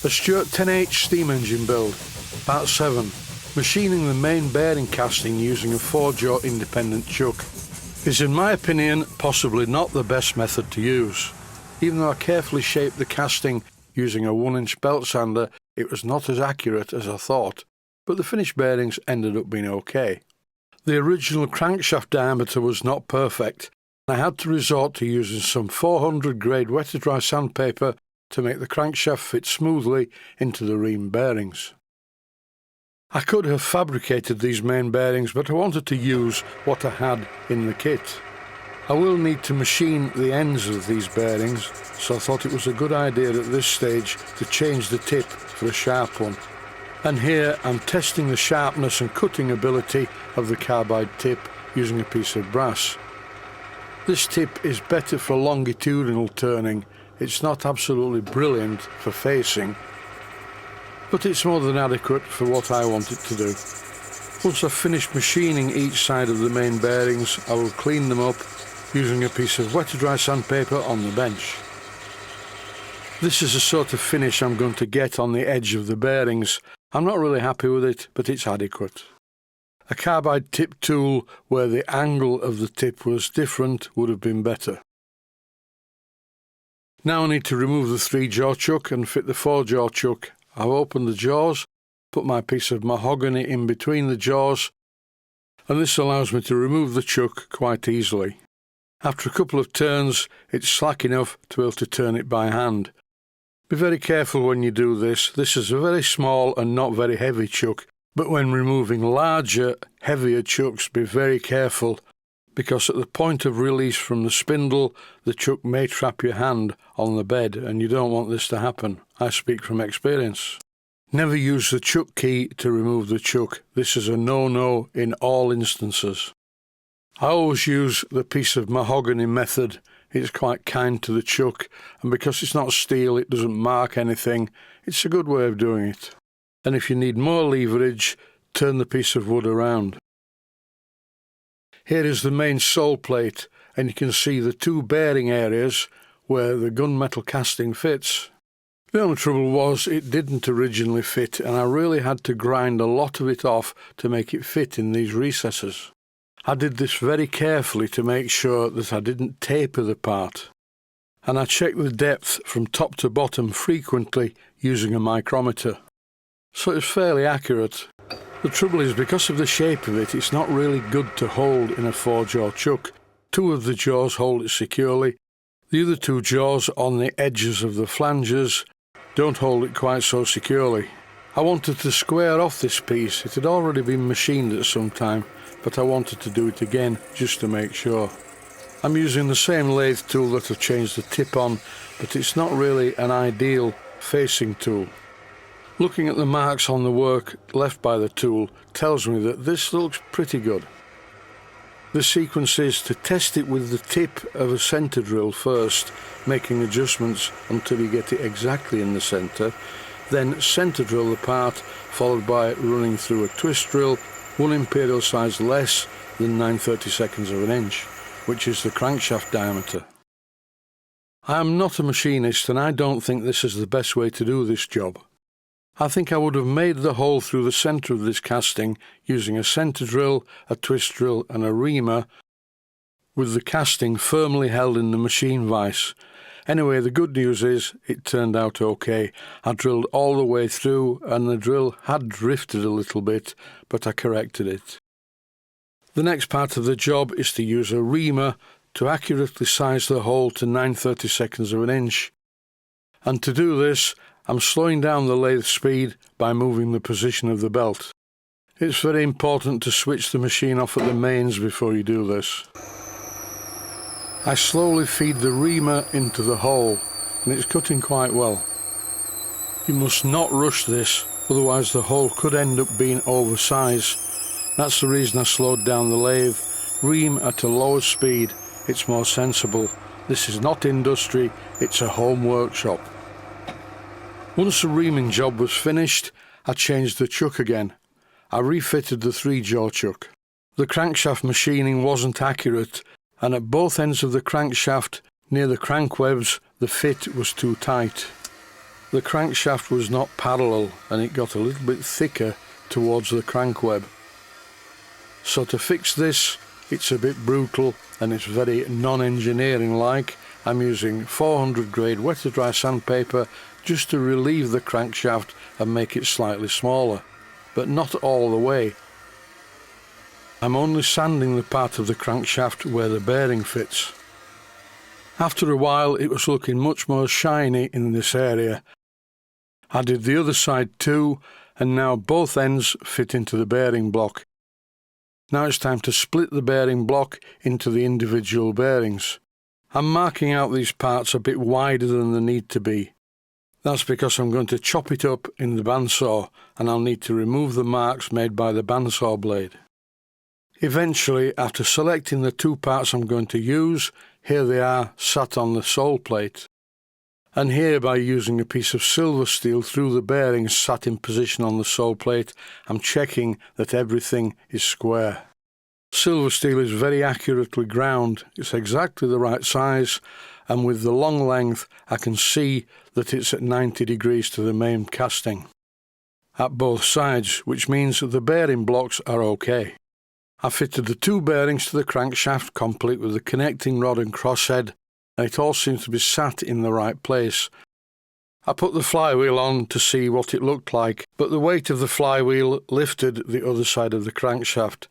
A Stuart 10H steam engine build, part 7, machining the main bearing casting using a 4-jaw independent chuck, is in my opinion possibly not the best method to use. Even though I carefully shaped the casting using a 1-inch belt sander, it was not as accurate as I thought, but the finished bearings ended up being okay. The original crankshaft diameter was not perfect, and I had to resort to using some 400 grade wet-to-dry sandpaper to make the crankshaft fit smoothly into the ream bearings. I could have fabricated these main bearings, but I wanted to use what I had in the kit. I will need to machine the ends of these bearings, so I thought it was a good idea at this stage to change the tip for a sharp one. And here I'm testing the sharpness and cutting ability of the carbide tip using a piece of brass. This tip is better for longitudinal turning. It's not absolutely brilliant for facing, but it's more than adequate for what I want it to do. Once I've finished machining each side of the main bearings, I will clean them up using a piece of wet-to-dry sandpaper on the bench. This is the sort of finish I'm going to get on the edge of the bearings. I'm not really happy with it, but it's adequate. A carbide tip tool where the angle of the tip was different would have been better. Now I need to remove the 3-jaw chuck and fit the 4-jaw chuck. I've opened the jaws, put my piece of mahogany in between the jaws, and this allows me to remove the chuck quite easily. After a couple of turns, it's slack enough to be able to turn it by hand. Be very careful when you do this. This is a very small and not very heavy chuck, but when removing larger, heavier chucks, be very careful, because at the point of release from the spindle, the chuck may trap your hand on the bed, and you don't want this to happen. I speak from experience. Never use the chuck key to remove the chuck. This is a no-no in all instances. I always use the piece of mahogany method. It's quite kind to the chuck, and because it's not steel, it doesn't mark anything. It's a good way of doing it. And if you need more leverage, turn the piece of wood around. Here is the main sole plate, and you can see the 2 bearing areas where the gunmetal casting fits. The only trouble was it didn't originally fit, and I really had to grind a lot of it off to make it fit in these recesses. I did this very carefully to make sure that I didn't taper the part, and I checked the depth from top to bottom frequently using a micrometer. So it's fairly accurate. The trouble is, because of the shape of it, it's not really good to hold in a 4-jaw chuck. 2 of the jaws hold it securely. The other 2 jaws on the edges of the flanges don't hold it quite so securely. I wanted to square off this piece. It had already been machined at some time, but I wanted to do it again just to make sure. I'm using the same lathe tool that I've changed the tip on, but it's not really an ideal facing tool. Looking at the marks on the work left by the tool tells me that this looks pretty good. The sequence is to test it with the tip of a centre drill first, making adjustments until you get it exactly in the centre, then centre drill the part, followed by running through a twist drill 1 imperial size less than 9/32 of an inch, which is the crankshaft diameter. I am not a machinist, and I don't think this is the best way to do this job. I think I would have made the hole through the centre of this casting using a centre drill, a twist drill and a reamer, with the casting firmly held in the machine vise. Anyway, the good news is it turned out okay. I drilled all the way through and the drill had drifted a little bit, but I corrected it. The next part of the job is to use a reamer to accurately size the hole to 9/32 of an inch. And to do this, I'm slowing down the lathe speed by moving the position of the belt. It's very important to switch the machine off at the mains before you do this. I slowly feed the reamer into the hole, and it's cutting quite well. You must not rush this, otherwise the hole could end up being oversized. That's the reason I slowed down the lathe. Ream at a lower speed, it's more sensible. This is not industry, it's a home workshop. Once the reaming job was finished, I changed the chuck again. I refitted the 3-jaw chuck. The crankshaft machining wasn't accurate, and at both ends of the crankshaft, near the crank webs, the fit was too tight. the crankshaft was not parallel and it got a little bit thicker towards the crank web. So to fix this, it's a bit brutal and it's very non-engineering like. I'm using 400 grade wet to dry sandpaper just to relieve the crankshaft and make it slightly smaller, but not all the way. I'm only sanding the part of the crankshaft where the bearing fits. After a while it was looking much more shiny in this area. I did the other side too, and now both ends fit into the bearing block. Now it's time to split the bearing block into the individual bearings. I'm marking out these parts a bit wider than they need to be. That's because I'm going to chop it up in the bandsaw and I'll need to remove the marks made by the bandsaw blade. Eventually, after selecting the two parts I'm going to use, here they are sat on the sole plate. And here, by using a piece of silver steel through the bearings sat in position on the sole plate, I'm checking that everything is square. Silver steel is very accurately ground, it's exactly the right size, and with the long length I can see that it's at 90 degrees to the main casting. At both sides, which means that the bearing blocks are okay. I fitted the two bearings to the crankshaft complete with the connecting rod and crosshead, and it all seems to be sat in the right place. I put the flywheel on to see what it looked like, but the weight of the flywheel lifted the other side of the crankshaft.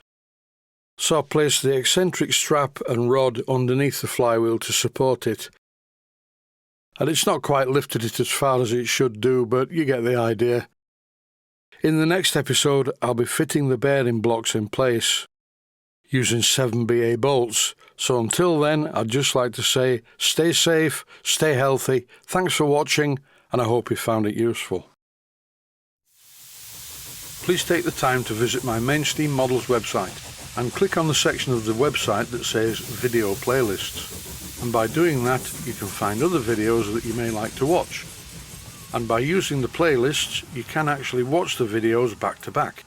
So I placed the eccentric strap and rod underneath the flywheel to support it. And it's not quite lifted it as far as it should do, but you get the idea. In the next episode, I'll be fitting the bearing blocks in place using 7BA bolts. So until then, I'd just like to say, stay safe, stay healthy, thanks for watching, and I hope you found it useful. Please take the time to visit my Mainsteam Models website and click on the section of the website that says Video Playlists. And by doing that, you can find other videos that you may like to watch. And by using the playlists, you can actually watch the videos back to back.